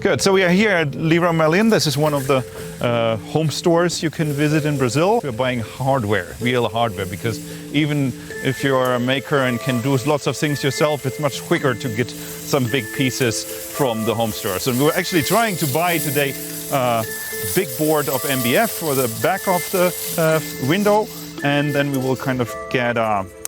Good. So we are here at Leroy Merlin. This is one of the home stores you can visit in Brazil. We're buying hardware, real hardware, because even if you're a maker and can do lots of things yourself, it's much quicker to get some big pieces from the home store. So we're actually trying to buy today a big board of MDF for the back of the window, and then we will kind of get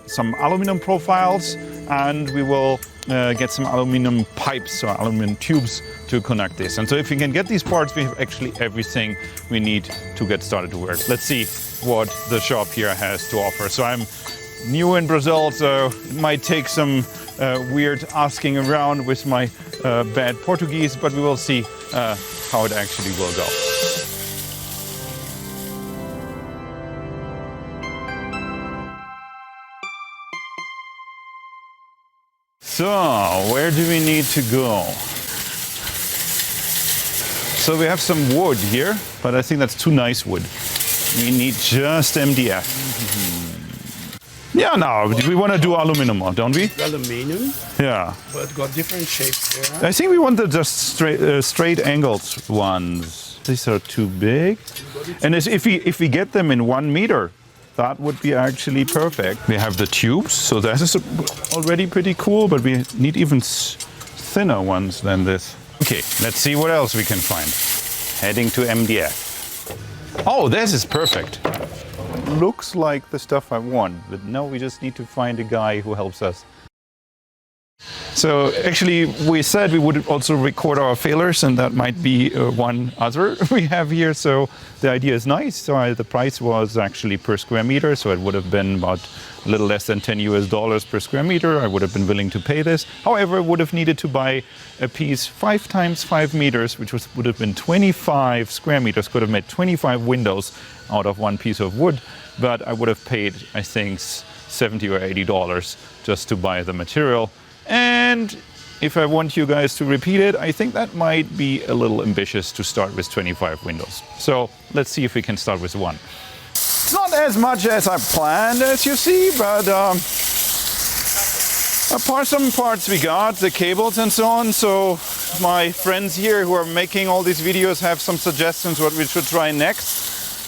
some aluminum profiles, and we will get some aluminum pipes or aluminum tubes to connect this. And so if we can get these parts, we have actually everything we need to get started to work. Let's see what the shop here has to offer. So I'm new in Brazil, so it might take some weird asking around with my bad Portuguese, but we will see how it actually will go. So, where do we need to go? So we have some wood here, but I think that's too nice wood. We need just MDF. Yeah, no, we want to do aluminum, don't we? Aluminum, Yeah. but got different shapes here. I think we want the just straight angled ones. These are too big. And if we get them in 1 meter, that would be actually perfect. We have the tubes, so that is already pretty cool, but we need even thinner ones than this. Okay, let's see what else we can find. Heading to MDF. Oh, this is perfect. Looks like the stuff I want, but no, we just need to find a guy who helps us. So actually, we said we would also record our failures, and that might be one other we have here. So the idea is nice. So the price was actually per square meter, so it would have been about a little less than $10 per square meter. I would have been willing to pay this. However, I would have needed to buy a piece 5 times 5 meters, which would have been 25 square meters. Could have made 25 windows out of one piece of wood, but I would have paid, I think, $70 or $80 just to buy the material. And if I want you guys to repeat it, I think that might be a little ambitious to start with 25 windows. So let's see if we can start with 1. It's not as much as I planned, as you see, but some parts we got, the cables and so on. So my friends here who are making all these videos have some suggestions what we should try next.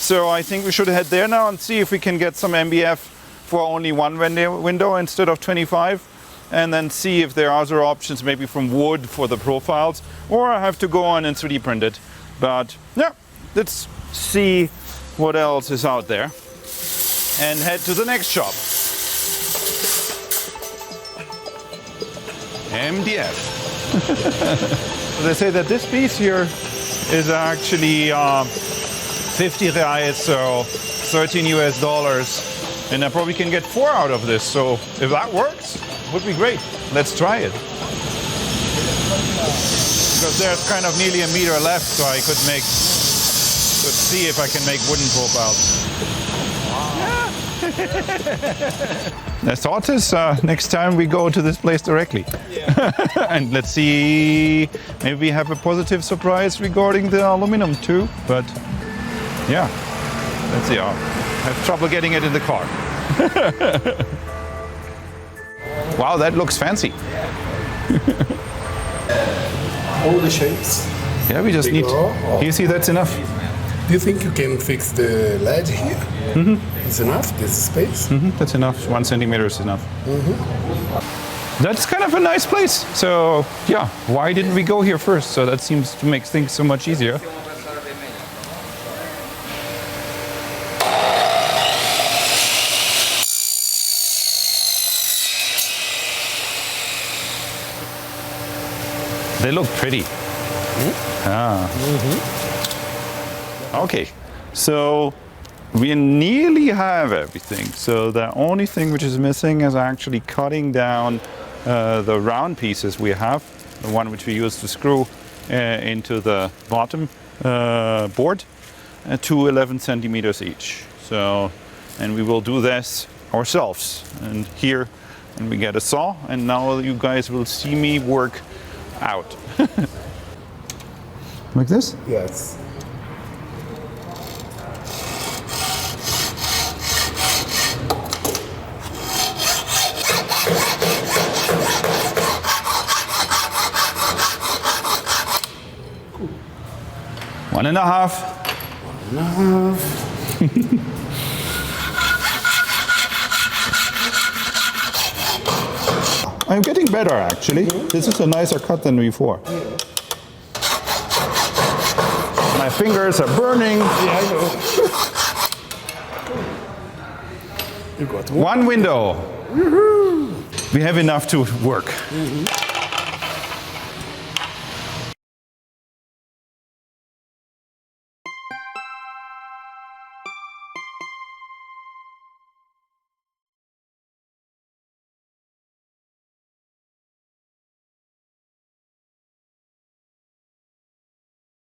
So I think we should head there now and see if we can get some MDF for only 1 window instead of 25. And then see if there are other options, maybe from wood for the profiles, or I have to go on and 3D print it. But yeah, let's see what else is out there and head to the next shop. MDF. They say that this piece here is actually 50 reais, so $13, and I probably can get 4 out of this. So if that works, would be great. Let's try it. Because there's kind of nearly a meter left, so I could see if I can make wooden profiles. Yeah. The thought is next time we go to this place directly. Yeah. And let's see, maybe we have a positive surprise regarding the aluminum too. But yeah, let's see. I have trouble getting it in the car. Wow, that looks fancy. All the shapes. Yeah, we just need. You see, that's enough. Do you think you can fix the ledge here? Mm-hmm. It's enough, this space? Mm-hmm. That's enough. 1 centimeter is enough. Mm-hmm. That's kind of a nice place. So, yeah, why didn't we go here first? So that seems to make things so much easier. They look pretty. Okay, so we nearly have everything. So the only thing which is missing is actually cutting down the round pieces we have, the one which we use to screw into the bottom board, to 11 centimeters each. So, and we will do this ourselves. And here, and we get a saw, and now you guys will see me work out. Like this? Yes. 1.5. 1.5. I'm getting better actually. This is a nicer cut than before. My fingers are burning. Yeah, I know. You got one. One window. We have enough to work.